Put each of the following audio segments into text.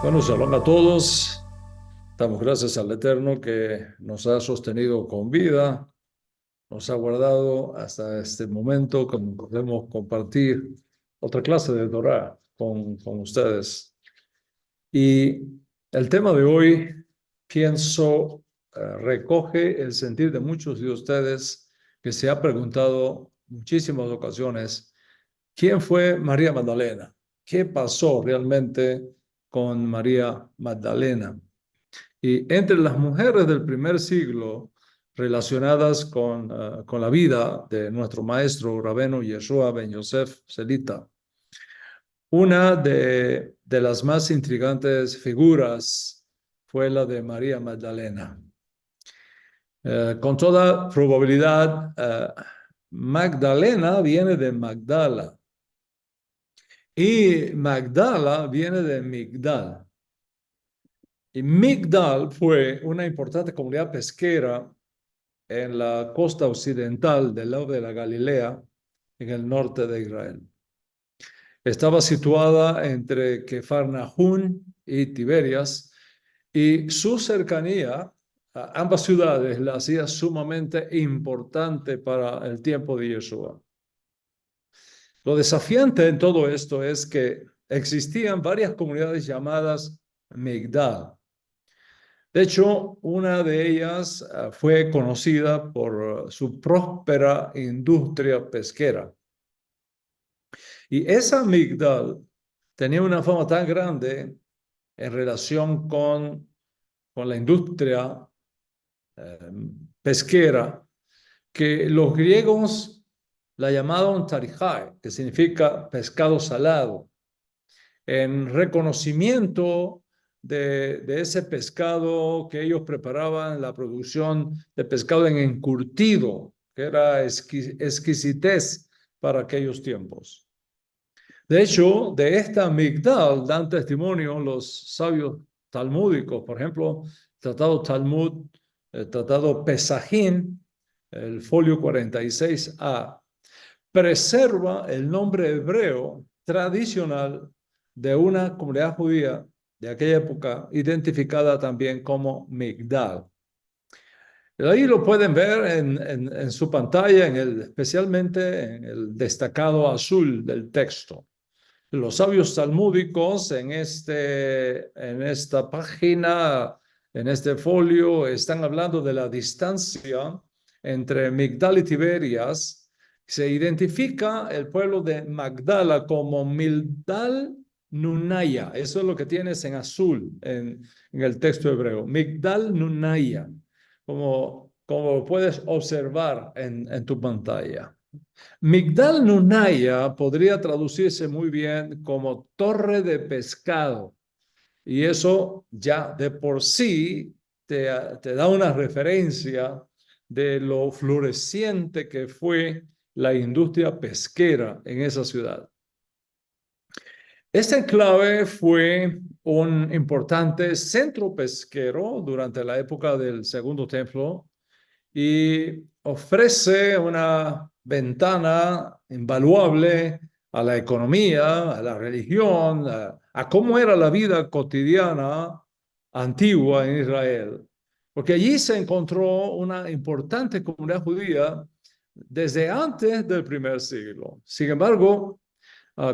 Bueno, shalom a todos. Damos gracias al Eterno que nos ha sostenido con vida, nos ha guardado hasta este momento, cuando podemos compartir otra clase de Torah con ustedes. Y el tema de hoy, pienso, recoge el sentir de muchos de ustedes que se ha preguntado muchísimas ocasiones, ¿quién fue María Magdalena? ¿Qué pasó realmente con María Magdalena? Y entre las mujeres del primer siglo relacionadas con la vida de nuestro maestro Rabenu Yeshua ben Yosef Selita, una de las más intrigantes figuras fue la de María Magdalena. Con toda probabilidad, Magdalena viene de Magdala y Magdala viene de Migdal. Y Migdal fue una importante comunidad pesquera en la costa occidental del lago de la Galilea, en el norte de Israel. Estaba situada entre Kefarnahum y Tiberias, y su cercanía a ambas ciudades la hacía sumamente importante para el tiempo de Yeshua. Lo desafiante en todo esto es que existían varias comunidades llamadas Migdal. De hecho, una de ellas fue conocida por su próspera industria pesquera. Y esa Migdal tenía una fama tan grande en relación con la industria eh, pesquera que los griegos la llamaban tarijai, que significa pescado salado, en reconocimiento de ese pescado que ellos preparaban, la producción de pescado en encurtido, que era exquisitez para aquellos tiempos. De hecho, de esta Migdal dan testimonio los sabios talmúdicos, por ejemplo, Tratado Talmud, el Tratado Pesajim, el folio 46a, preserva el nombre hebreo tradicional de una comunidad judía de aquella época, identificada también como Migdal. Ahí lo pueden ver en su pantalla, especialmente en el destacado azul del texto. Los sabios talmúdicos en esta página, en este folio, están hablando de la distancia entre Migdal y Tiberias. Se identifica el pueblo de Magdala como Migdal Nunaya. Eso es lo que tienes en azul en el texto hebreo. Migdal Nunaya, como puedes observar en tu pantalla. Migdal Nunaya podría traducirse muy bien como torre de pescado, y eso ya de por sí te da una referencia de lo floreciente que fue la industria pesquera en esa ciudad. Este enclave fue un importante centro pesquero durante la época del Segundo Templo y ofrece una ventana invaluable a la economía, a la religión, a cómo era la vida cotidiana antigua en Israel. Porque allí se encontró una importante comunidad judía desde antes del primer siglo. Sin embargo,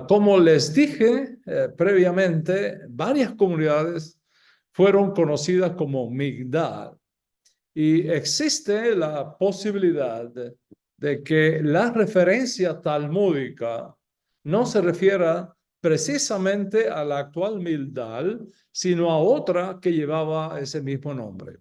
como les dije previamente, varias comunidades fueron conocidas como Migdal. Y existe la posibilidad de que la referencia talmúdica no se refiera precisamente a la actual Migdal, sino a otra que llevaba ese mismo nombre.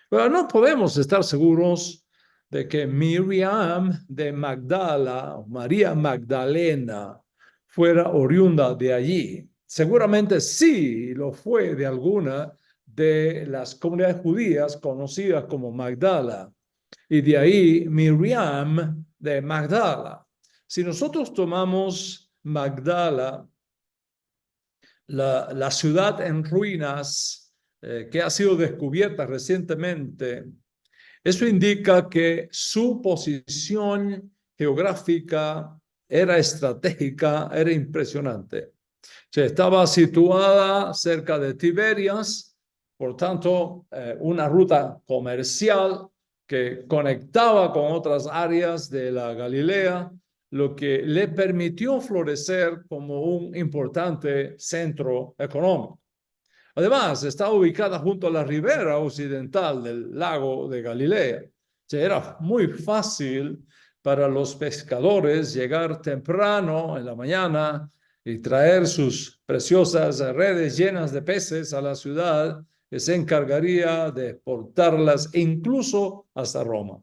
Pero no podemos estar seguros de que Miriam de Magdala, María Magdalena, fuera oriunda de allí. Seguramente sí lo fue de alguna de las comunidades judías conocidas como Magdala, y de ahí Miriam de Magdala. Si nosotros tomamos Magdala, la ciudad en ruinas que ha sido descubierta recientemente, eso indica que su posición geográfica era estratégica, era impresionante. Estaba situada cerca de Tiberias, por tanto, una ruta comercial que conectaba con otras áreas de la Galilea, lo que le permitió florecer como un importante centro económico. Además, está ubicada junto a la ribera occidental del lago de Galilea. Era muy fácil para los pescadores llegar temprano en la mañana y traer sus preciosas redes llenas de peces a la ciudad, que se encargaría de exportarlas incluso hasta Roma.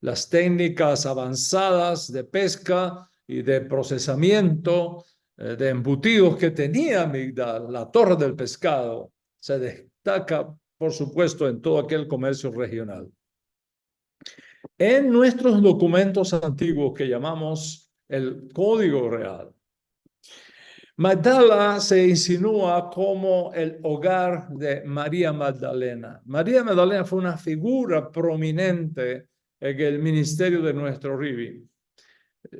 Las técnicas avanzadas de pesca y de procesamiento de embutidos que tenía Migdal, la torre del pescado, se destaca, por supuesto, en todo aquel comercio regional. En nuestros documentos antiguos que llamamos el Código Real, Magdala se insinúa como el hogar de María Magdalena. María Magdalena fue una figura prominente en el ministerio de nuestro Rabí.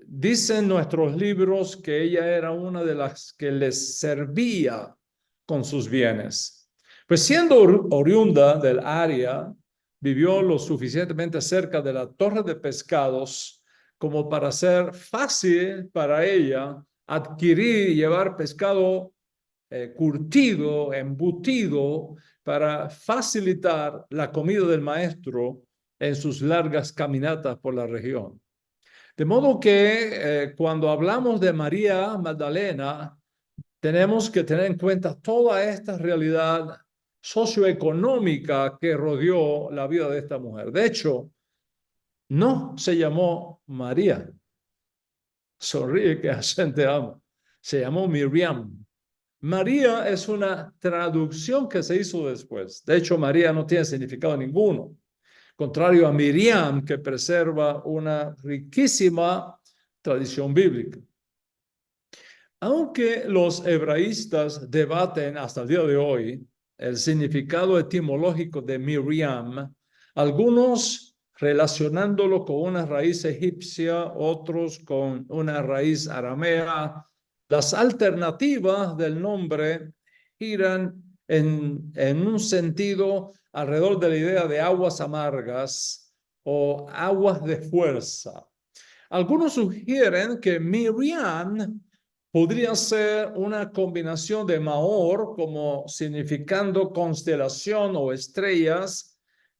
Dicen nuestros libros que ella era una de las que les servía con sus bienes. Pues siendo oriunda del área, vivió lo suficientemente cerca de la torre de pescados como para ser fácil para ella adquirir y llevar pescado curtido, embutido, para facilitar la comida del maestro en sus largas caminatas por la región. De modo que cuando hablamos de María Magdalena, tenemos que tener en cuenta toda esta realidad socioeconómica que rodeó la vida de esta mujer. De hecho, no se llamó María. Sonríe que Hashem te ama. Se llamó Miriam. María es una traducción que se hizo después. De hecho, María no tiene significado ninguno. Contrario a Miriam, que preserva una riquísima tradición bíblica. Aunque los hebraístas debaten hasta el día de hoy el significado etimológico de Miriam, algunos relacionándolo con una raíz egipcia, otros con una raíz aramea, las alternativas del nombre giran en un sentido alrededor de la idea de aguas amargas o aguas de fuerza. Algunos sugieren que Miriam podría ser una combinación de Maor, como significando constelación o estrellas,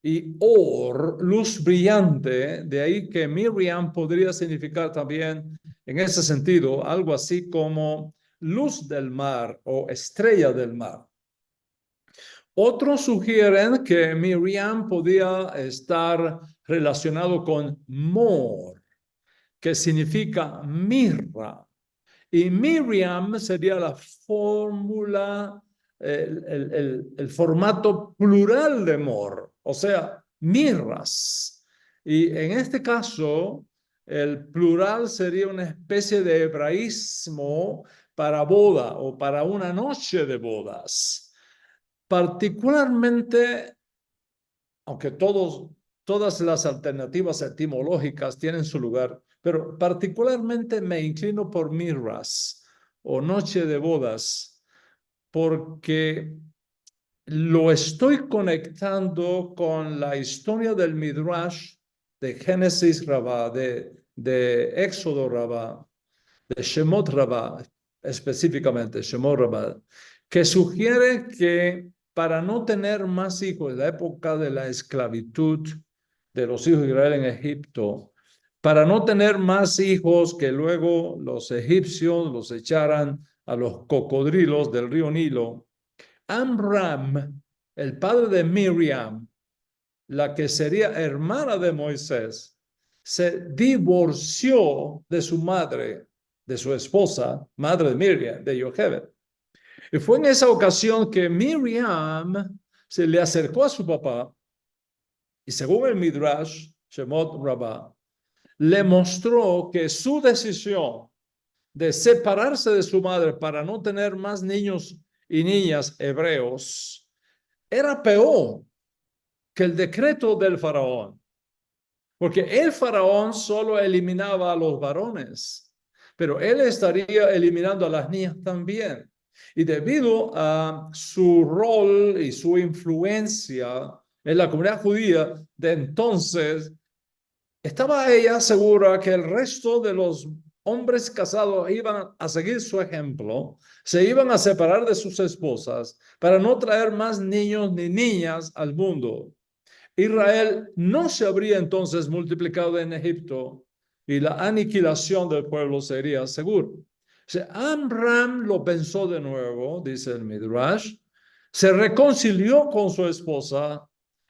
y Or, luz brillante. De ahí que Miriam podría significar también, en ese sentido, algo así como luz del mar o estrella del mar. Otros sugieren que Miriam podía estar relacionado con Mor, que significa mirra. Y Miriam sería la fórmula, el formato plural de Mor, o sea, mirras. Y en este caso, el plural sería una especie de hebraísmo para boda o para una noche de bodas. Particularmente, aunque todas las alternativas etimológicas tienen su lugar, pero particularmente me inclino por mirras o noche de bodas, porque lo estoy conectando con la historia del Midrash de Génesis Rabá, de Éxodo Rabá, de Shemot Rabá, específicamente Shemot Rabá, que sugiere que para no tener más hijos en la época de la esclavitud de los hijos de Israel en Egipto, para no tener más hijos que luego los egipcios los echaran a los cocodrilos del río Nilo, Amram, el padre de Miriam, la que sería hermana de Moisés, se divorció de su madre, de su esposa, madre de Miriam, de Yochebed. Y fue en esa ocasión que Miriam se le acercó a su papá y según el Midrash, Shemot Rabbah, le mostró que su decisión de separarse de su madre para no tener más niños y niñas hebreos era peor que el decreto del faraón, porque el faraón solo eliminaba a los varones, pero él estaría eliminando a las niñas también. Y debido a su rol y su influencia en la comunidad judía de entonces, estaba ella segura que el resto de los hombres casados iban a seguir su ejemplo, se iban a separar de sus esposas para no traer más niños ni niñas al mundo. Israel no se habría entonces multiplicado en Egipto y la aniquilación del pueblo sería seguro. O sea, Amram lo pensó de nuevo, dice el Midrash, se reconcilió con su esposa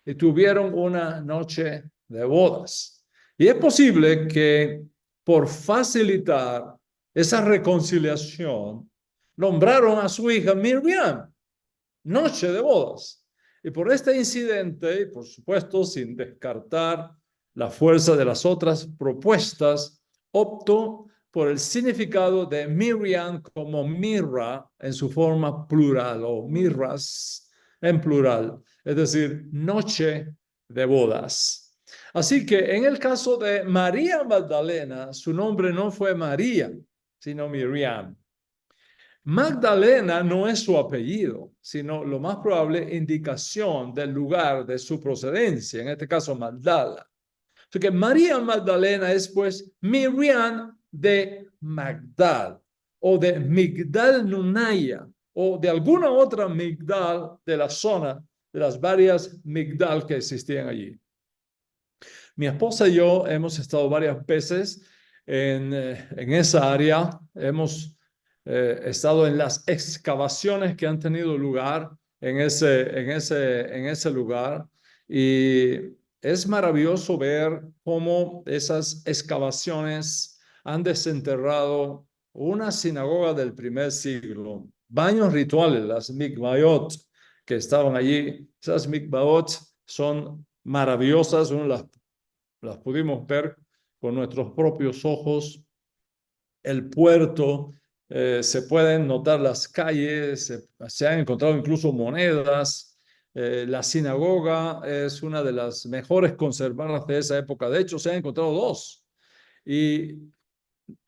y tuvieron una noche de bodas. Y es posible que por facilitar esa reconciliación, nombraron a su hija Miriam, noche de bodas. Y por este incidente, y por supuesto sin descartar la fuerza de las otras propuestas, optó por el significado de Miriam como mirra en su forma plural o mirras en plural, es decir, noche de bodas. Así que en el caso de María Magdalena, su nombre no fue María, sino Miriam. Magdalena no es su apellido, sino lo más probable indicación del lugar de su procedencia, en este caso Magdala. Así que María Magdalena es pues Miriam de Magdal o de Migdal Nunaya o de alguna otra Migdal de la zona de las varias Migdal que existían allí. Mi esposa y yo hemos estado varias veces en esa área, hemos estado en las excavaciones que han tenido lugar en ese lugar y es maravilloso ver cómo esas excavaciones han desenterrado una sinagoga del primer siglo, baños rituales, las mikvayot que estaban allí. Esas mikvayot son maravillosas, uno las pudimos ver con nuestros propios ojos. El puerto, se pueden notar las calles, se han encontrado incluso monedas. La sinagoga es una de las mejores conservadas de esa época. De hecho, se han encontrado dos. Y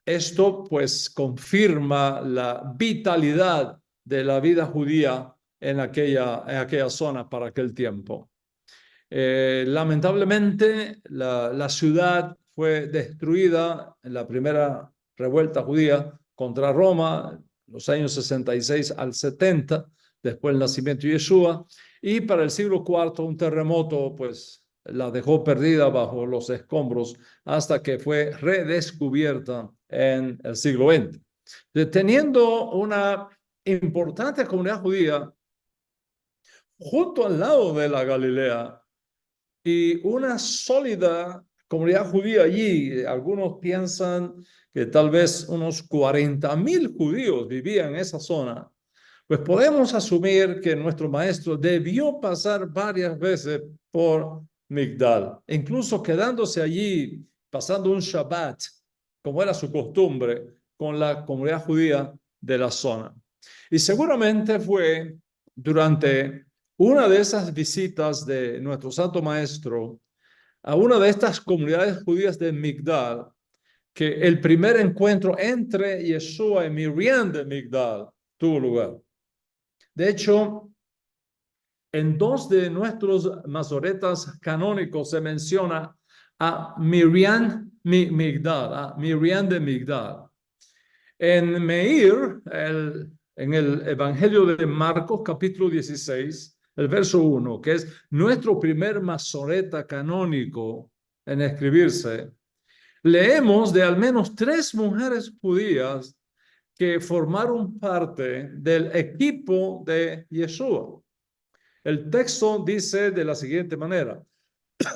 esto pues confirma la vitalidad de la vida judía en aquella zona para aquel tiempo. Lamentablemente, la ciudad fue destruida en la primera revuelta judía contra Roma, los años 66 al 70, después del nacimiento de Yeshua, y para el siglo IV un terremoto pues la dejó perdida bajo los escombros hasta que fue redescubierta en el siglo XX. Teniendo una importante comunidad judía junto al lado de la Galilea, y una sólida comunidad judía allí. Algunos piensan que tal vez unos 40,000 judíos vivían en esa zona. Pues podemos asumir que nuestro maestro debió pasar varias veces por Migdal, incluso quedándose allí, pasando un Shabbat, como era su costumbre, con la comunidad judía de la zona. Y seguramente fue durante una de esas visitas de nuestro Santo Maestro a una de estas comunidades judías de Migdal, que el primer encuentro entre Yeshua y Miriam de Migdal tuvo lugar. De hecho, en dos de nuestros masoretas canónicos se menciona a Miriam de Migdal. En Meir, en el Evangelio de Marcos, capítulo 16, el verso 1, que es nuestro primer masoreta canónico en escribirse, leemos de al menos 3 mujeres judías que formaron parte del equipo de Yeshua. El texto dice de la siguiente manera,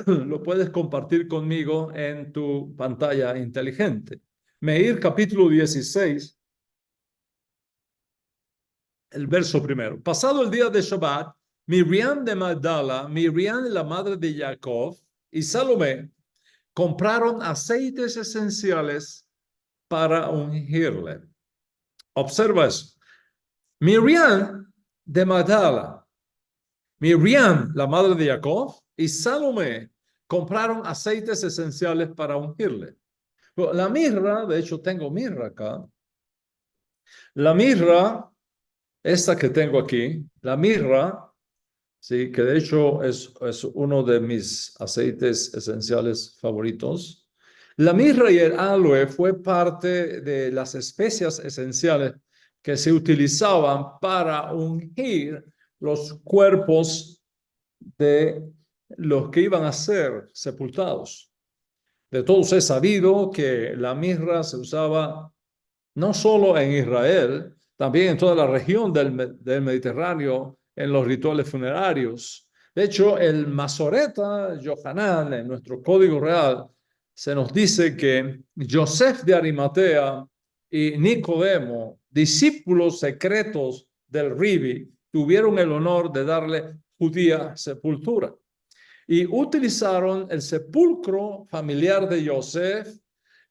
lo puedes compartir conmigo en tu pantalla inteligente. Meir capítulo 16, el verso primero. Pasado el día de Shabbat, Miriam de Magdala, Miriam la madre de Jacob y Salomé compraron aceites esenciales para ungirle. Observa eso. Miriam de Magdala, Miriam, la madre de Jacob, y Salomé compraron aceites esenciales para ungirle. La mirra, de hecho tengo mirra acá. La mirra esta que tengo aquí, la mirra, sí, que de hecho es uno de mis aceites esenciales favoritos. La mirra y el aloe fue parte de las especias esenciales que se utilizaban para ungir los cuerpos de los que iban a ser sepultados. De todos es sabido que la mirra se usaba no solo en Israel, también en toda la región del Mediterráneo, en los rituales funerarios. De hecho, el Masoreta Yohanan, en nuestro Código Real, se nos dice que Joseph de Arimatea y Nicodemo, discípulos secretos del Ribi, tuvieron el honor de darle judía sepultura y utilizaron el sepulcro familiar de Joseph.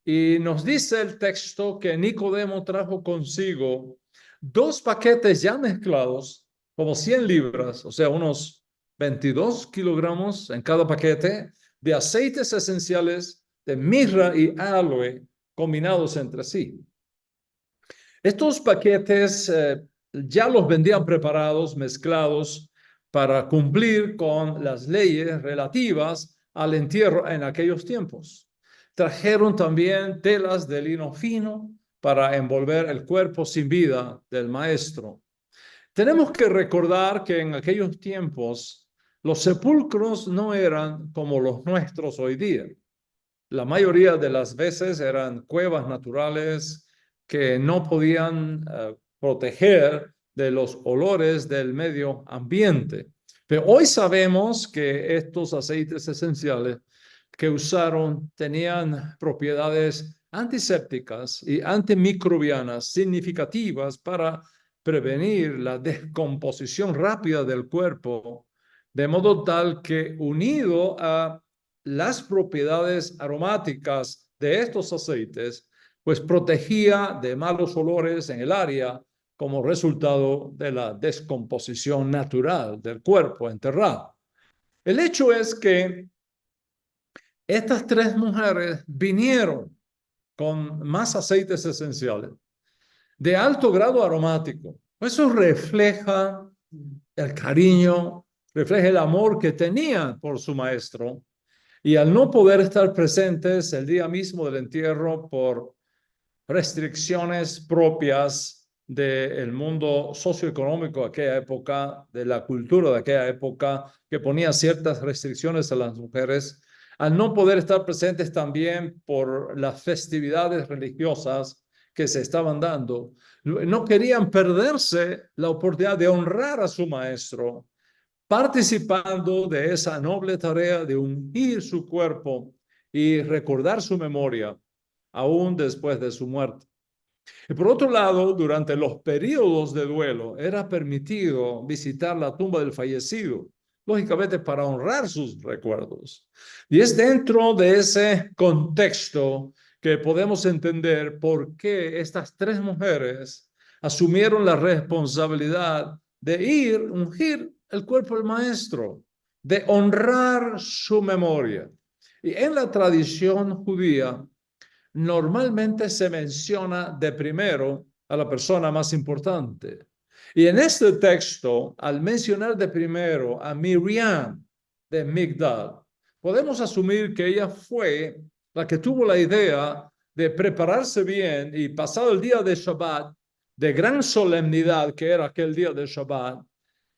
Y nos dice el texto que Nicodemo trajo consigo 2 paquetes ya mezclados, como 100 libras, o sea, unos 22 kilogramos en cada paquete, de aceites esenciales de mirra y aloe combinados entre sí. Estos paquetes ya los vendían preparados, mezclados, para cumplir con las leyes relativas al entierro en aquellos tiempos. Trajeron también telas de lino fino para envolver el cuerpo sin vida del maestro. Tenemos que recordar que en aquellos tiempos los sepulcros no eran como los nuestros hoy día. La mayoría de las veces eran cuevas naturales que no podían proteger de los olores del medio ambiente. Pero hoy sabemos que estos aceites esenciales que usaron tenían propiedades antisépticas y antimicrobianas significativas para prevenir la descomposición rápida del cuerpo, de modo tal que unido a las propiedades aromáticas de estos aceites, pues protegía de malos olores en el área como resultado de la descomposición natural del cuerpo enterrado. El hecho es que estas 3 mujeres vinieron con más aceites esenciales de alto grado aromático. Eso refleja el cariño, refleja el amor que tenían por su maestro. Y al no poder estar presentes el día mismo del entierro por restricciones propias del mundo socioeconómico de aquella época, de la cultura de aquella época, que ponía ciertas restricciones a las mujeres, al no poder estar presentes también por las festividades religiosas que se estaban dando, no querían perderse la oportunidad de honrar a su maestro, participando de esa noble tarea de ungir su cuerpo y recordar su memoria, aún después de su muerte. Y por otro lado, durante los periodos de duelo, era permitido visitar la tumba del fallecido, lógicamente para honrar sus recuerdos. Y es dentro de ese contexto que podemos entender por qué estas 3 mujeres asumieron la responsabilidad de ir, ungir el cuerpo del maestro, de honrar su memoria. Y en la tradición judía, normalmente se menciona de primero a la persona más importante. Y en este texto, al mencionar de primero a Miriam de Migdal, podemos asumir que ella fue la que tuvo la idea de prepararse bien y pasado el día de Shabbat, de gran solemnidad que era aquel día de Shabbat,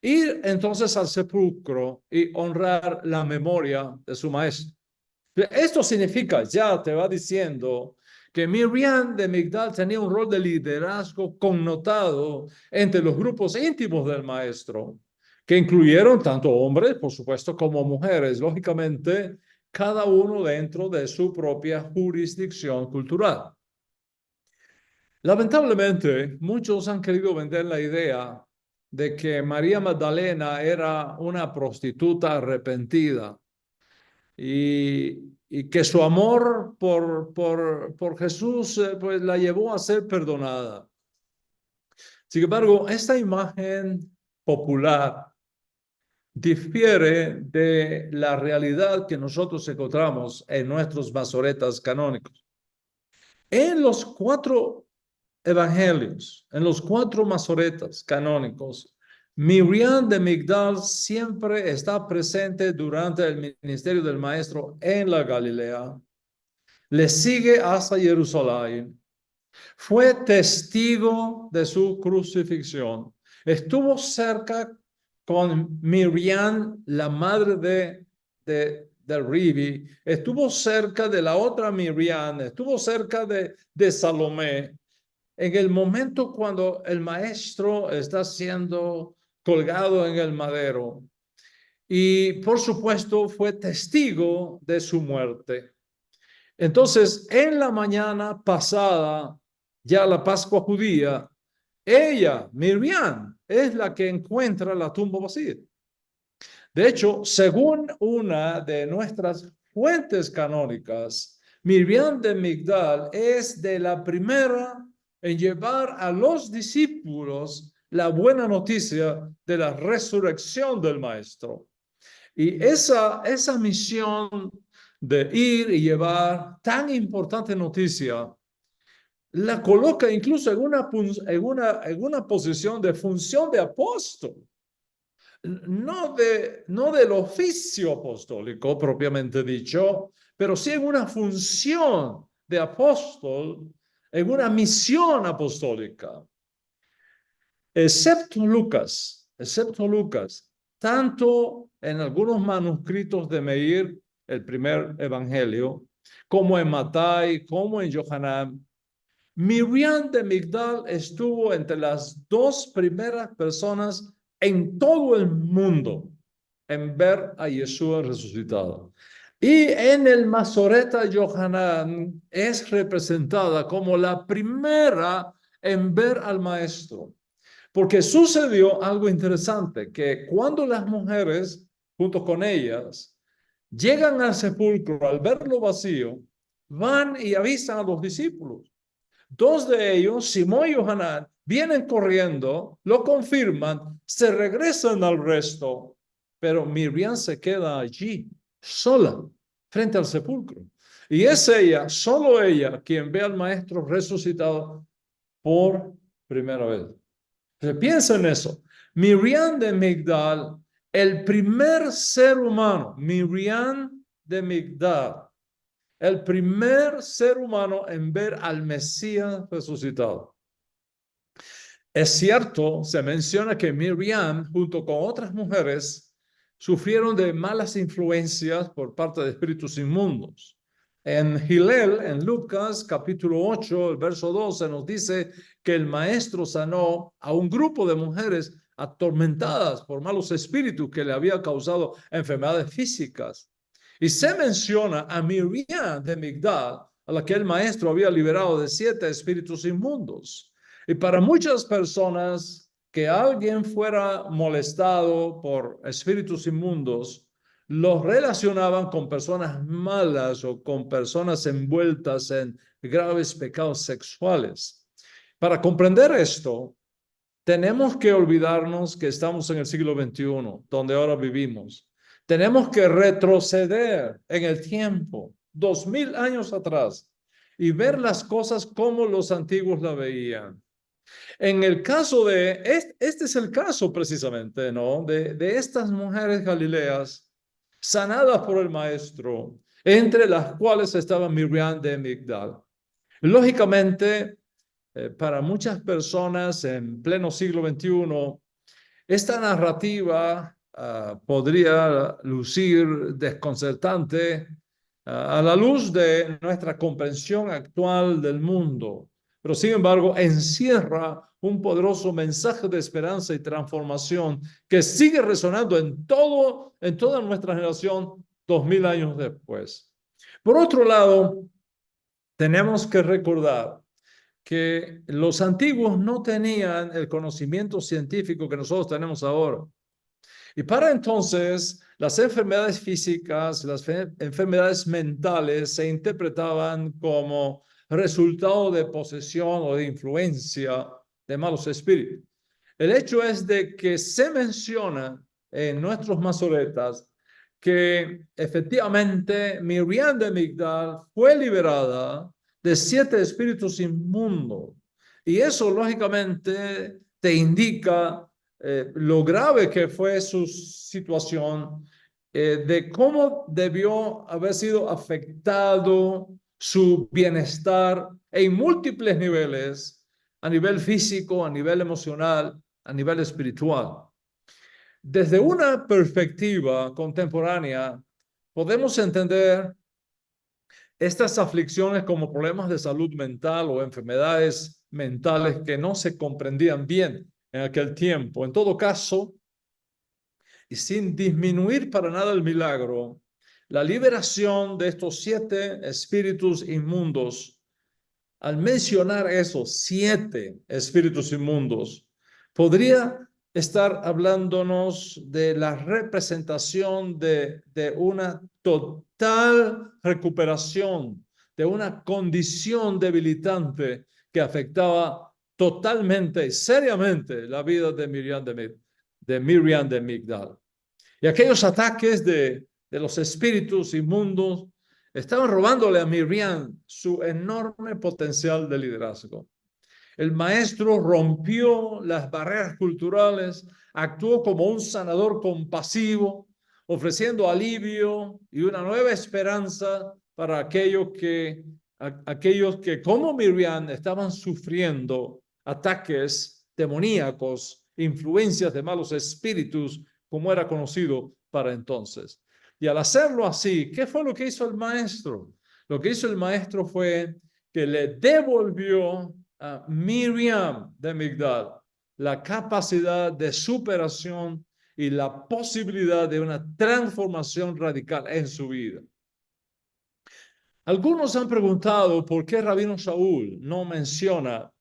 ir entonces al sepulcro y honrar la memoria de su maestro. Esto significa, ya te va diciendo, que Miriam de Migdal tenía un rol de liderazgo connotado entre los grupos íntimos del maestro, que incluyeron tanto hombres, por supuesto, como mujeres, lógicamente, cada uno dentro de su propia jurisdicción cultural. Lamentablemente, muchos han querido vender la idea de que María Magdalena era una prostituta arrepentida y que su amor por Jesús pues la llevó a ser perdonada. Sin embargo, esta imagen popular difiere de la realidad que nosotros encontramos en nuestros masoretas canónicos. En los 4 evangelios, en los 4 masoretas canónicos, Miriam de Migdal siempre está presente durante el ministerio del Maestro en la Galilea. Le sigue hasta Jerusalén. Fue testigo de su crucifixión. Estuvo cerca con Miriam, la madre de Ribi. Estuvo cerca de la otra Miriam. Estuvo cerca de Salomé. En el momento cuando el maestro está siendo colgado en el madero. Y por supuesto fue testigo de su muerte. Entonces, en la mañana pasada, ya la Pascua judía, ella, Miriam, es la que encuentra la tumba vacía. De hecho, según una de nuestras fuentes canónicas, Miriam de Migdal es de la primera en llevar a los discípulos la buena noticia de la resurrección del Maestro. Y esa misión de ir y llevar tan importante noticia, la coloca incluso en una posición de función de apóstol, no del oficio apostólico propiamente dicho, pero sí en una función de apóstol, en una misión apostólica. Excepto Lucas, tanto en algunos manuscritos de Meir, el primer evangelio, como en Matay, como en Yohanan, Miriam de Migdal estuvo entre las 2 primeras personas en todo el mundo en ver a Yeshua resucitado. Y en el Masoreta Yohanan es representada como la primera en ver al maestro. Porque sucedió algo interesante, que cuando las mujeres, junto con ellas, llegan al sepulcro al verlo vacío, van y avisan a los discípulos. 2 de ellos, Simón y Johanán, vienen corriendo, lo confirman, se regresan al resto, pero Miriam se queda allí, sola, frente al sepulcro. Y es ella, solo ella, quien ve al maestro resucitado por primera vez. Piensa en eso. Miriam de Migdal, el primer ser humano, Miriam de Migdal, el primer ser humano en ver al Mesías resucitado. Es cierto, se menciona que Miriam, junto con otras mujeres, sufrieron de malas influencias por parte de espíritus inmundos. En Hillel, en Lucas, capítulo 8, el verso 12, nos dice que el maestro sanó a un grupo de mujeres atormentadas por malos espíritus que le había causado enfermedades físicas. Y se menciona a Miriam de Migdal, a la que el maestro había liberado de 7 espíritus inmundos. Y para muchas personas, que alguien fuera molestado por espíritus inmundos, los relacionaban con personas malas o con personas envueltas en graves pecados sexuales. Para comprender esto, tenemos que olvidarnos que estamos en el siglo XXI, donde ahora vivimos. Tenemos que retroceder en el tiempo, 2000 años atrás, y ver las cosas como los antiguos la veían. En el caso este es el caso precisamente, ¿no? De estas mujeres galileas sanadas por el maestro, entre las cuales estaba Miriam de Migdal. Lógicamente, para muchas personas en pleno siglo XXI, esta narrativa podría lucir desconcertante a la luz de nuestra comprensión actual del mundo, pero sin embargo encierra un poderoso mensaje de esperanza y transformación que sigue resonando en toda nuestra generación 2000 años después. Por otro lado, tenemos que recordar que los antiguos no tenían el conocimiento científico que nosotros tenemos ahora. Y para entonces, las enfermedades físicas, las enfermedades mentales se interpretaban como resultado de posesión o de influencia de malos espíritus. El hecho es de que se menciona en nuestros masoretas que efectivamente Miriam de Migdal fue liberada de 7 espíritus inmundos Y eso, lógicamente, te indica lo grave que fue su situación, de cómo debió haber sido afectado su bienestar en múltiples niveles, a nivel físico, a nivel emocional, a nivel espiritual. Desde una perspectiva contemporánea, podemos entender estas aflicciones como problemas de salud mental o enfermedades mentales que no se comprendían bien en aquel tiempo. En todo caso, y sin disminuir para nada el milagro, la liberación de estos 7 espíritus inmundos, al mencionar esos 7 espíritus inmundos, podría estar hablándonos de la representación de una total recuperación de una condición debilitante que afectaba totalmente y seriamente la vida de Miriam de Migdal. Y aquellos ataques de los espíritus inmundos estaban robándole a Miriam su enorme potencial de liderazgo. El maestro rompió las barreras culturales, actuó como un sanador compasivo, ofreciendo alivio y una nueva esperanza para aquellos que como Miriam estaban sufriendo ataques demoníacos, influencias de malos espíritus, como era conocido para entonces. Y al hacerlo así, ¿qué fue lo que hizo el maestro? Lo que hizo el maestro fue que le devolvió a Miriam de Migdal la capacidad de superación y la posibilidad de una transformación radical en su vida. Algunos han preguntado por qué Rabino Shaul no menciona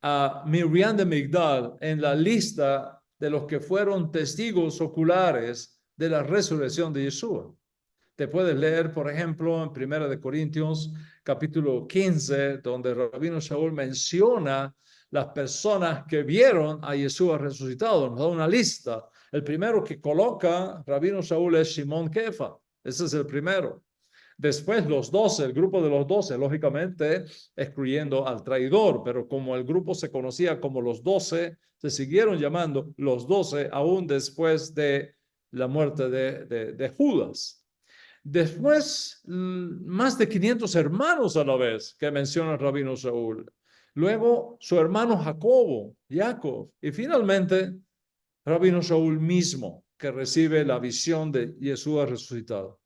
a Miriam de Migdal en la lista de los que fueron testigos oculares de la resurrección de Yeshua. Te puedes leer, por ejemplo, en 1 Corintios capítulo 15, donde Rabino Shaul menciona las personas que vieron a Yeshua resucitado. Nos da una lista. El primero que coloca Rabino Shaul es Shimon Kefa. Ese es el primero. Después los 12, el grupo de los 12, lógicamente excluyendo al traidor, pero como el grupo se conocía como los 12, se siguieron llamando los 12 aún después de la muerte de Judas. Después, más de 500 hermanos a la vez que menciona el Rabino Shaul. Luego, su hermano Jacob, y finalmente, Rabino Shaul mismo, que recibe la visión de Yeshua resucitado.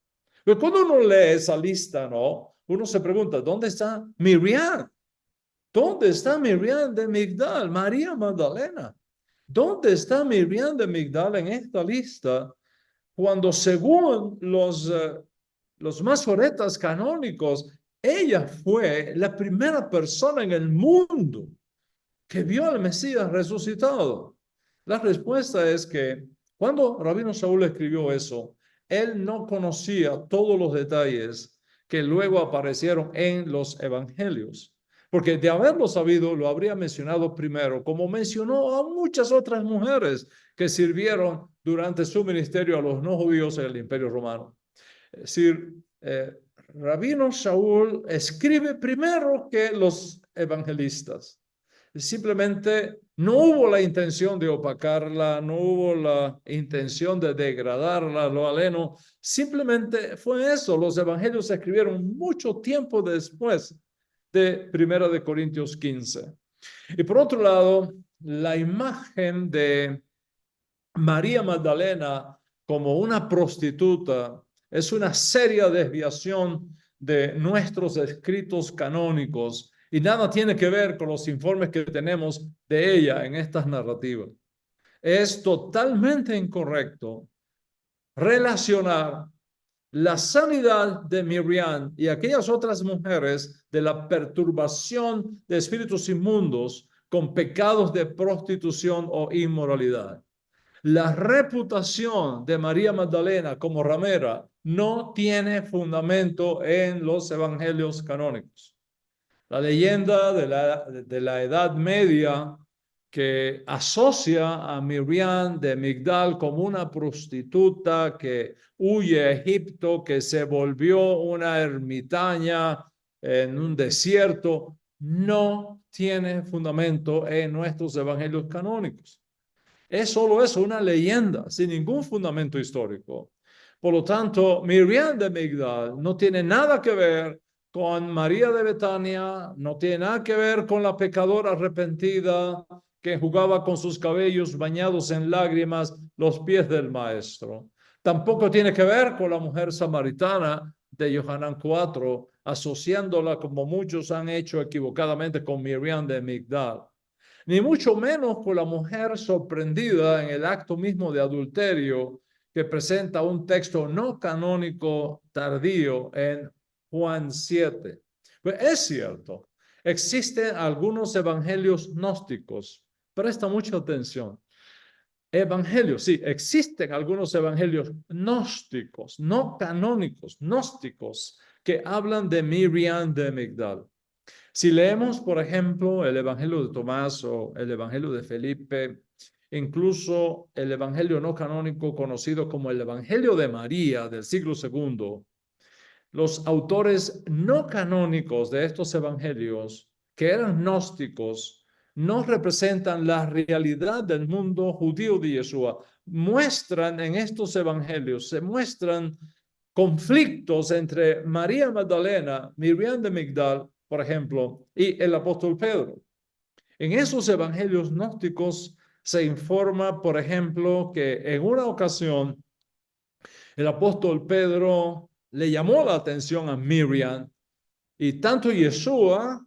Pero cuando uno lee esa lista, ¿no? Uno se pregunta, ¿dónde está Miriam? ¿Dónde está Miriam de Migdal, María Magdalena? ¿Dónde está Miriam de Migdal en esta lista? Cuando según los masoretas canónicos, ella fue la primera persona en el mundo que vio al Mesías resucitado. La respuesta es que cuando Rabino Shaul escribió eso, él no conocía todos los detalles que luego aparecieron en los evangelios, porque de haberlo sabido lo habría mencionado primero, como mencionó a muchas otras mujeres que sirvieron durante su ministerio a los no judíos en el Imperio Romano. Es decir, Rabino Shaul escribe primero que los evangelistas. Simplemente no hubo la intención de opacarla, no hubo la intención de degradarla, lo aleno. Simplemente fue eso. Los evangelios se escribieron mucho tiempo después de 1 Corintios 15. Y por otro lado, la imagen de María Magdalena como una prostituta es una seria desviación de nuestros escritos canónicos y nada tiene que ver con los informes que tenemos de ella en estas narrativas. Es totalmente incorrecto relacionar la sanidad de Miriam y aquellas otras mujeres de la perturbación de espíritus inmundos con pecados de prostitución o inmoralidad. La reputación de María Magdalena como ramera no tiene fundamento en los evangelios canónicos. La leyenda de la Edad Media que asocia a Miriam de Migdal como una prostituta que huye a Egipto, que se volvió una ermitaña en un desierto, no tiene fundamento en nuestros evangelios canónicos. Es solo eso, una leyenda, sin ningún fundamento histórico. Por lo tanto, Miriam de Migdal no tiene nada que ver con María de Betania, no tiene nada que ver con la pecadora arrepentida que jugaba con sus cabellos bañados en lágrimas los pies del maestro. Tampoco tiene que ver con la mujer samaritana de Yohanan 4, asociándola como muchos han hecho equivocadamente con Miriam de Migdal, ni mucho menos con la mujer sorprendida en el acto mismo de adulterio que presenta un texto no canónico tardío en Juan 7. Pues es cierto, existen algunos evangelios gnósticos. Presta mucha atención. Evangelios, sí, existen algunos evangelios gnósticos, no canónicos, gnósticos, que hablan de Miriam de Migdal. Si leemos, por ejemplo, el Evangelio de Tomás o el Evangelio de Felipe, incluso el Evangelio no canónico conocido como el Evangelio de María del siglo II, los autores no canónicos de estos evangelios, que eran gnósticos, no representan la realidad del mundo judío de Yeshua. Muestran en estos evangelios, se muestran conflictos entre María Magdalena, Miriam de Migdal, por ejemplo, y el apóstol Pedro. En esos evangelios gnósticos se informa, por ejemplo, que en una ocasión el apóstol Pedro le llamó la atención a Miriam y tanto Yeshua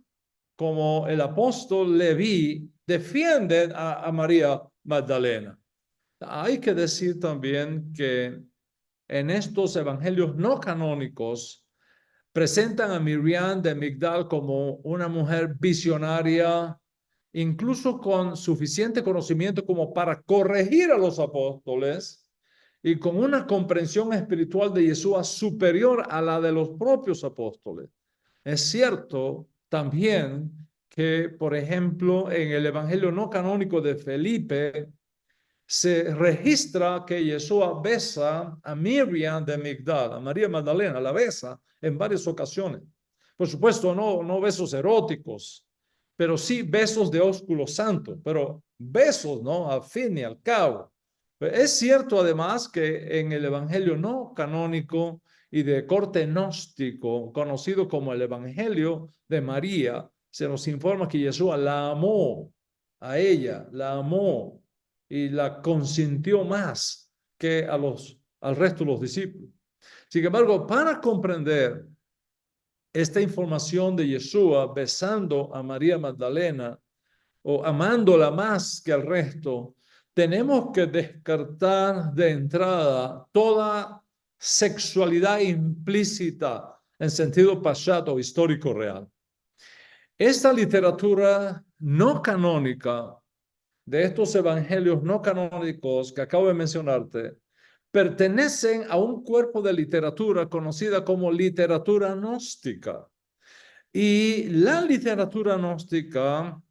como el apóstol Leví defienden a María Magdalena. Hay que decir también que en estos evangelios no canónicos presentan a Miriam de Migdal como una mujer visionaria, incluso con suficiente conocimiento como para corregir a los apóstoles y con una comprensión espiritual de Yeshua superior a la de los propios apóstoles. Es cierto también que, por ejemplo, en el evangelio no canónico de Felipe, se registra que Yeshua besa a Miriam de Migdal, a María Magdalena, la besa en varias ocasiones. Por supuesto, no besos eróticos, pero sí besos de ósculo santo, pero besos, ¿no? Al fin y al cabo. Es cierto además que en el evangelio no canónico y de corte gnóstico, conocido como el evangelio de María, se nos informa que Yeshua la amó a ella, la amó y la consintió más que al resto de los discípulos. Sin embargo, para comprender esta información de Yeshua besando a María Magdalena o amándola más que al resto, tenemos que descartar de entrada toda sexualidad implícita en sentido pashat o histórico real. Esta literatura no canónica de estos evangelios no canónicos que acabo de mencionarte pertenecen a un cuerpo de literatura conocida como literatura gnóstica. Y la literatura gnóstica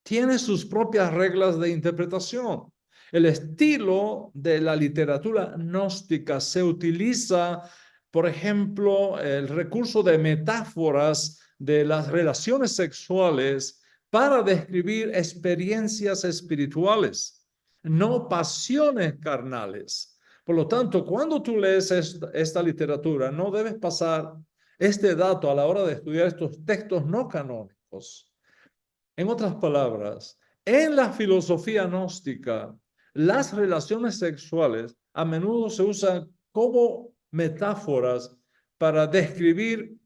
tiene sus propias reglas de interpretación. El estilo de la literatura gnóstica se utiliza, por ejemplo, el recurso de metáforas de las relaciones sexuales para describir experiencias espirituales, no pasiones carnales. Por lo tanto, cuando tú lees esta literatura, no debes pasar este dato a la hora de estudiar estos textos no canónicos. En otras palabras, en la filosofía gnóstica, las relaciones sexuales a menudo se usan como metáforas para describir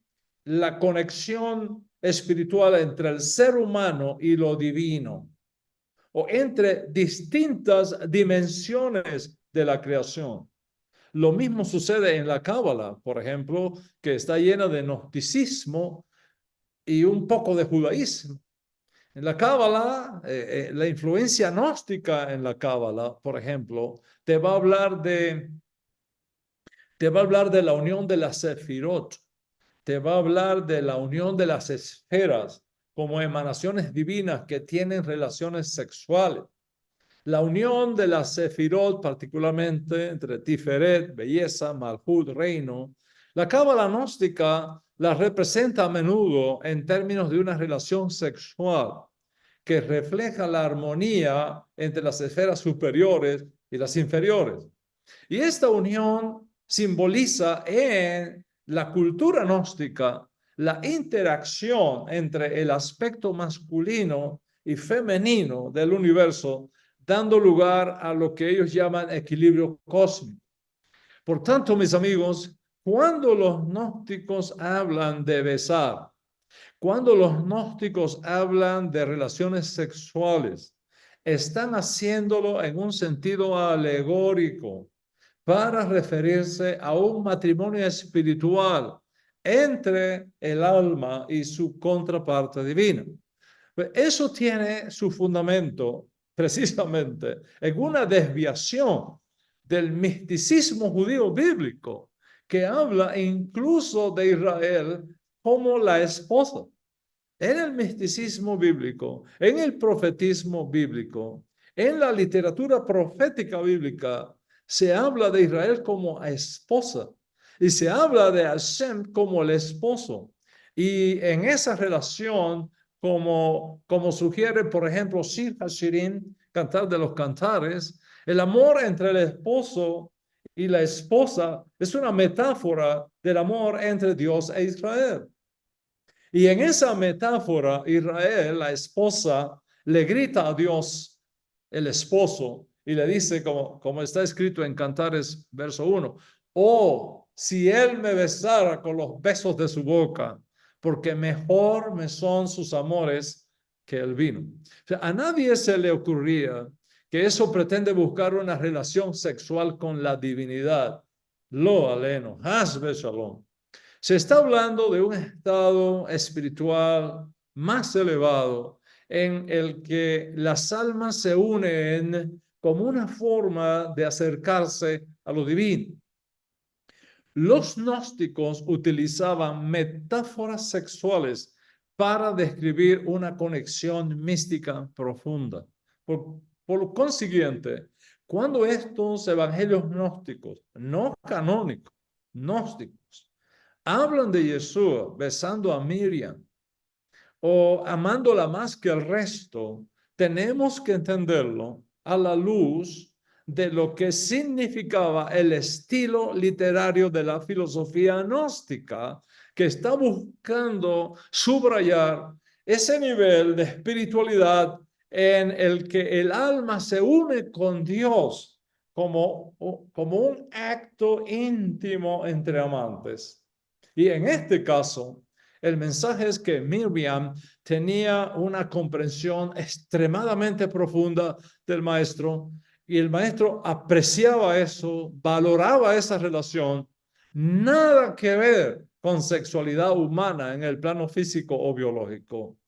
la conexión espiritual entre el ser humano y lo divino, o entre distintas dimensiones de la creación. Lo mismo sucede en la Cábala, por ejemplo, que está llena de gnosticismo y un poco de judaísmo. En la Cábala, la influencia gnóstica en la Cábala, por ejemplo, te va a hablar de la unión de las sefirot, te va a hablar de la unión de las esferas como emanaciones divinas que tienen relaciones sexuales. La unión de las sefirot, particularmente entre Tiferet, belleza, Malhut, reino. La Cábala gnóstica la representa a menudo en términos de una relación sexual que refleja la armonía entre las esferas superiores y las inferiores. Y esta unión simboliza en la cultura gnóstica la interacción entre el aspecto masculino y femenino del universo, dando lugar a lo que ellos llaman equilibrio cósmico. Por tanto, mis amigos, cuando los gnósticos hablan de besar, cuando los gnósticos hablan de relaciones sexuales, están haciéndolo en un sentido alegórico para referirse a un matrimonio espiritual entre el alma y su contraparte divina. Eso tiene su fundamento precisamente en una desviación del misticismo judío bíblico que habla incluso de Israel como la esposa. En el misticismo bíblico, en el profetismo bíblico, en la literatura profética bíblica, se habla de Israel como esposa y se habla de Hashem como el esposo. Y en esa relación, como sugiere, por ejemplo, Shir HaShirim, Cantar de los Cantares, el amor entre el esposo y la esposa es una metáfora del amor entre Dios e Israel. Y en esa metáfora, Israel, la esposa, le grita a Dios, el esposo, y le dice, como está escrito en Cantares, verso 1, oh, si él me besara con los besos de su boca, porque mejor me son sus amores que el vino. O sea, a nadie se le ocurría que eso pretende buscar una relación sexual con la divinidad. Lo aleno, hasbe shalom. Se está hablando de un estado espiritual más elevado en el que las almas se unen como una forma de acercarse a lo divino. Los gnósticos utilizaban metáforas sexuales para describir una conexión mística profunda. Por lo consiguiente, cuando estos evangelios gnósticos, no canónicos, gnósticos, hablan de Yeshua besando a Miriam o amándola más que el resto, tenemos que entenderlo a la luz de lo que significaba el estilo literario de la filosofía gnóstica, que está buscando subrayar ese nivel de espiritualidad en el que el alma se une con Dios como un acto íntimo entre amantes. Y en este caso, el mensaje es que Miriam tenía una comprensión extremadamente profunda del maestro y el maestro apreciaba eso, valoraba esa relación, nada que ver con sexualidad humana en el plano físico o biológico.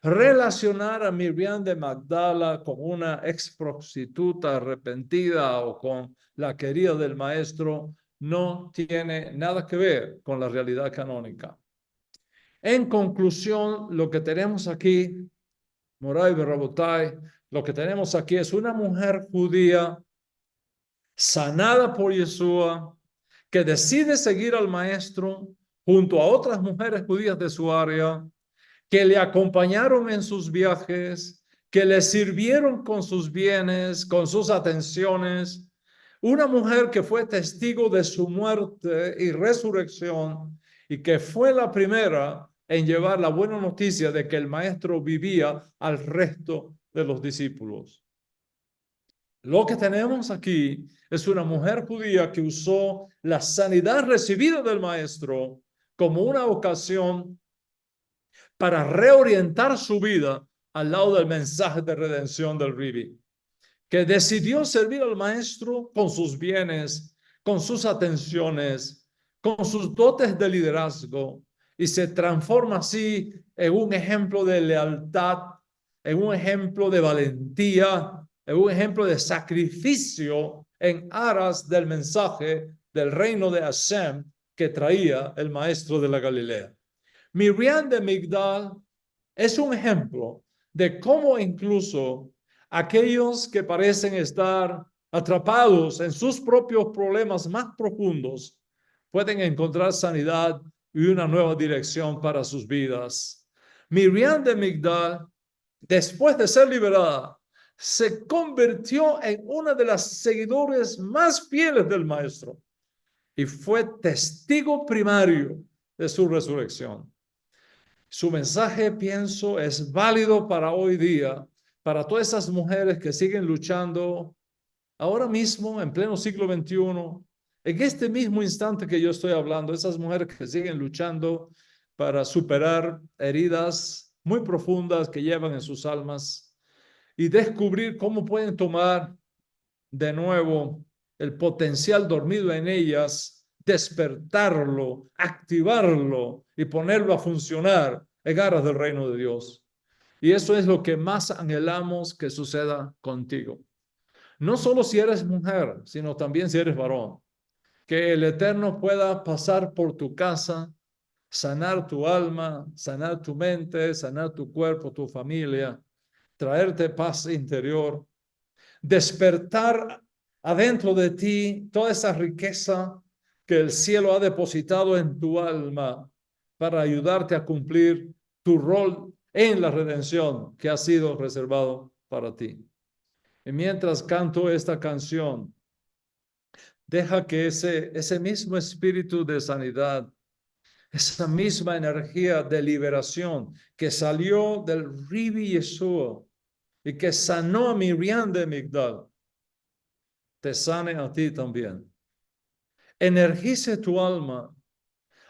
Relacionar a Miriam de Magdala con una ex prostituta arrepentida o con la querida del maestro no tiene nada que ver con la realidad canónica. En conclusión, lo que tenemos aquí, Moray Berrabotai, lo que tenemos aquí es una mujer judía sanada por Yeshua, que decide seguir al maestro junto a otras mujeres judías de su área, que le acompañaron en sus viajes, que le sirvieron con sus bienes, con sus atenciones. Una mujer que fue testigo de su muerte y resurrección y que fue la primera en llevar la buena noticia de que el maestro vivía al resto de los discípulos. Lo que tenemos aquí es una mujer judía que usó la sanidad recibida del maestro como una ocasión para reorientar su vida al lado del mensaje de redención del Ribi, que decidió servir al maestro con sus bienes, con sus atenciones, con sus dotes de liderazgo, y se transforma así en un ejemplo de lealtad, en un ejemplo de valentía, en un ejemplo de sacrificio en aras del mensaje del reino de Hashem que traía el maestro de la Galilea. Miriam de Migdal es un ejemplo de cómo incluso aquellos que parecen estar atrapados en sus propios problemas más profundos pueden encontrar sanidad y una nueva dirección para sus vidas. Miriam de Migdal después de ser liberada, se convirtió en una de las seguidores más fieles del Maestro y fue testigo primario de su resurrección. Su mensaje, pienso, es válido para hoy día, para todas esas mujeres que siguen luchando ahora mismo, en pleno siglo XXI, en este mismo instante que yo estoy hablando, esas mujeres que siguen luchando para superar heridas muy profundas que llevan en sus almas y descubrir cómo pueden tomar de nuevo el potencial dormido en ellas, despertarlo, activarlo y ponerlo a funcionar en aras del reino de Dios. Y eso es lo que más anhelamos que suceda contigo. No solo si eres mujer, sino también si eres varón. Que el Eterno pueda pasar por tu casa, sanar tu alma, sanar tu mente, sanar tu cuerpo, tu familia, traerte paz interior, despertar adentro de ti toda esa riqueza que el cielo ha depositado en tu alma para ayudarte a cumplir tu rol en la redención que ha sido reservado para ti. Y mientras canto esta canción, deja que ese mismo espíritu de sanidad, esa misma energía de liberación que salió del Ribi Yeshua y que sanó a Miriam de Migdal, te sane a ti también. Energice tu alma,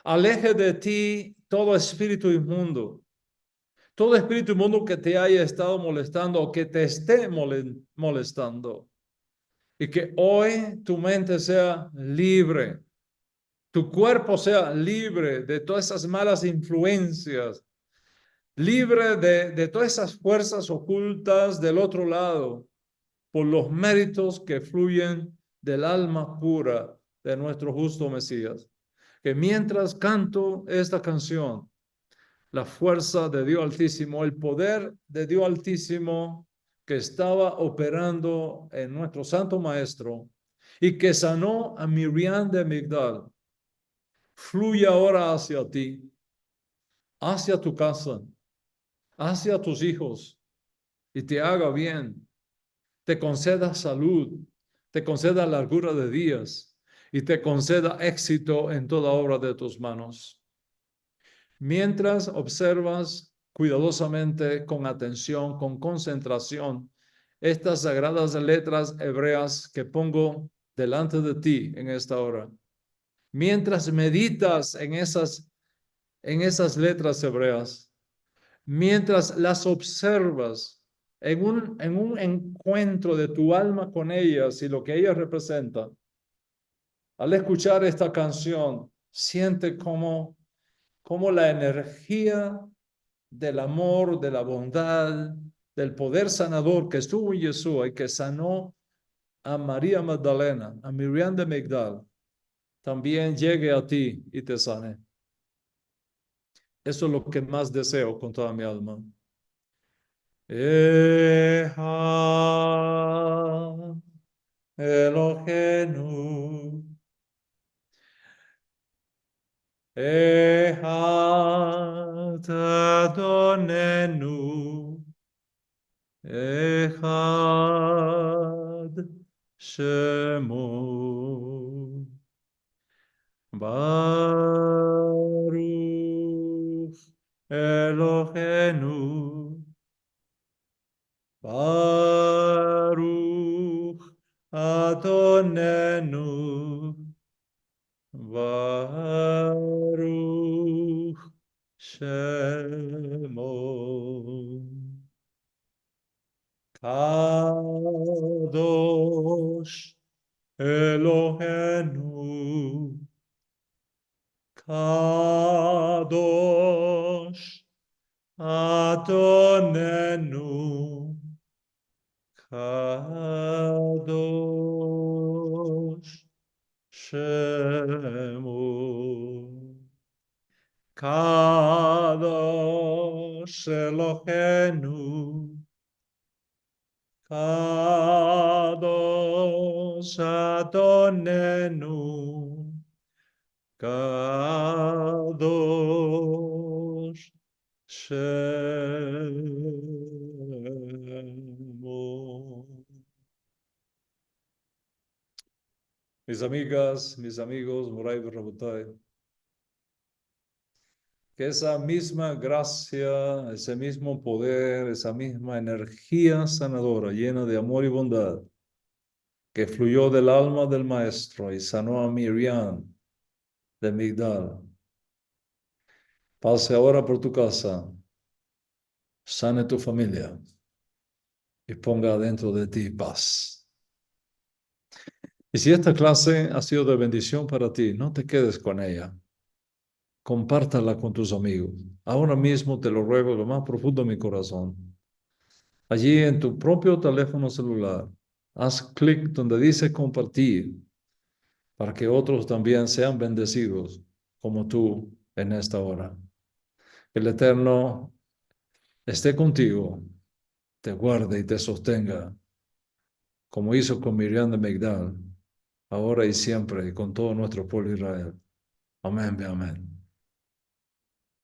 aleje de ti todo espíritu inmundo, todo espíritu inmundo que te haya estado molestando o que te esté molestando. Y que hoy tu mente sea libre, tu cuerpo sea libre de todas esas malas influencias, libre de todas esas fuerzas ocultas del otro lado, por los méritos que fluyen del alma pura de nuestro justo Mesías. Que mientras canto esta canción, la fuerza de Dios Altísimo, el poder de Dios Altísimo que estaba operando en nuestro Santo Maestro y que sanó a Miriam de Migdal, fluye ahora hacia ti, hacia tu casa, hacia tus hijos y te haga bien, te conceda salud, te conceda largura de días y te conceda éxito en toda obra de tus manos. Mientras observas cuidadosamente, con atención, con concentración, estas sagradas letras hebreas que pongo delante de ti en esta hora. Mientras meditas en esas letras hebreas, mientras las observas en un encuentro de tu alma con ellas y lo que ellas representan, al escuchar esta canción, siente como la energía del amor, de la bondad, del poder sanador que estuvo en Yeshua y que sanó a María Magdalena, a Miriam de Migdal, también llegue a ti y te sane. Eso es lo que más deseo con toda mi alma. Eha Elohenu, Echad Adonenu, Echad Shemo, Baruch Elohenu, Baruch Adonenu, Baruch Shemo. Kadosh Elohenu, Kadosh Adonenu, Kadosh Shemo. Kadosh Elohenu, Kadosh Adonenu, Kadosh Shemo. Mis amigas, mis amigos, Moray Rabotay, que esa misma gracia, ese mismo poder, esa misma energía sanadora, llena de amor y bondad, que fluyó del alma del maestro y sanó a Miriam de Migdal, pase ahora por tu casa, sane tu familia y ponga dentro de ti paz. Y si esta clase ha sido de bendición para ti, no te quedes con ella. Compártala con tus amigos. Ahora mismo te lo ruego de lo más profundo de mi corazón. Allí en tu propio teléfono celular, haz clic donde dice compartir para que otros también sean bendecidos como tú en esta hora. El Eterno esté contigo, te guarde y te sostenga, como hizo con Miriam de Migdal, ahora y siempre, y con todo nuestro pueblo Israel. Amén, amén.